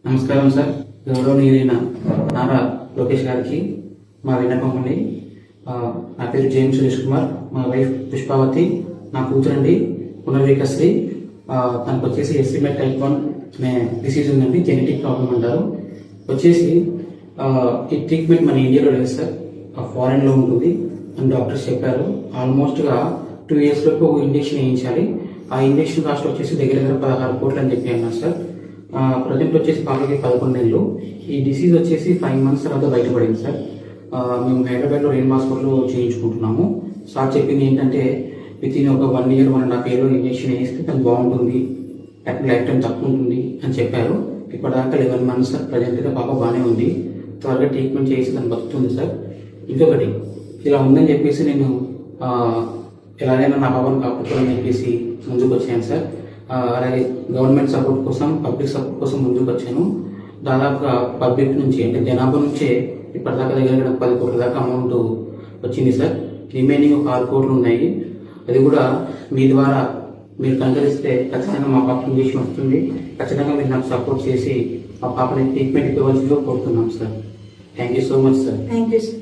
నమస్కారం సార్. గౌరవనీయులైన నారా లోకేష్ గారికి మా విన్నపండి. నా పేరు జేమ్స్ సురేష్ కుమార్, మా వైఫ్ పుష్పావతి, నా కూతురండి పునర్వికశ్రీ. తనకు వచ్చేసి ఎస్టిమేట్ టైప్ 1 అనే డిసీజ్ ఉందండి, జెనెటిక్ ప్రాబ్లం అంటారు. వచ్చేసి ఈ ట్రీట్మెంట్ మన ఇండియాలో లేదు సార్, ఫారెన్లో ఉంటుంది అని డాక్టర్స్ చెప్పారు. ఆల్మోస్ట్గా 2 years వరకు ఇంజెక్షన్ వేయించాలి. ఆ ఇంజెక్షన్ కాస్ట్ వచ్చేసి దగ్గర 16 కోట్లు అని చెప్పి అన్నారు సార్. ప్రజెంట్ వచ్చేసి పాపకి 11 నెలలు. ఈ డిసీజ్ వచ్చేసి 5 months తర్వాత బయటపడింది సార్. మేము హైదరాబాద్లో రెయిన్ హాస్పిటల్లో చేయించుకుంటున్నాము. సార్ చెప్పింది ఏంటంటే వితిన్ ఒక 1 year 1.5 year ఇంజెక్షన్ వేస్తే తను బాగుంటుంది, లైఫ్ టైం తక్కువ ఉంటుంది అని చెప్పారు. ఇప్పటిదాకా 11 months సార్. ప్రజెంట్గా పాప బాగానే ఉంది, త్వరగా ట్రీట్మెంట్ చేసి తను బతుకుతుంది సార్. ఇంకొకటి ఇలా ఉందని చెప్పేసి నేను ఎలాగైనా నా పాపను కాపాడుకోవాలని చెప్పేసి ముందుకు వచ్చాను సార్. అలాగే గవర్నమెంట్ సపోర్ట్ కోసం, పబ్లిక్ సపోర్ట్ కోసం ముందుకు వచ్చాను. దాదాపుగా పబ్లిక్ నుంచి అంటే జనాభా నుంచే ఇప్పటిదాకా దగ్గర 10 కోట్ల దాకా అమౌంట్ వచ్చింది సార్. రిమైనింగ్ ఒక 6 కోట్లు ఉన్నాయి. అది కూడా మీ ద్వారా మీరు కనుగరిస్తే ఖచ్చితంగా మా పాప ఇంజెక్షన్ వస్తుంది. ఖచ్చితంగా మీరు నాకు సపోర్ట్ చేసి మా పాపని ట్రీట్మెంట్ ఇవ్వవలసిందిగా కోరుతున్నాం sir. Thank you so much sir. Thank you sir.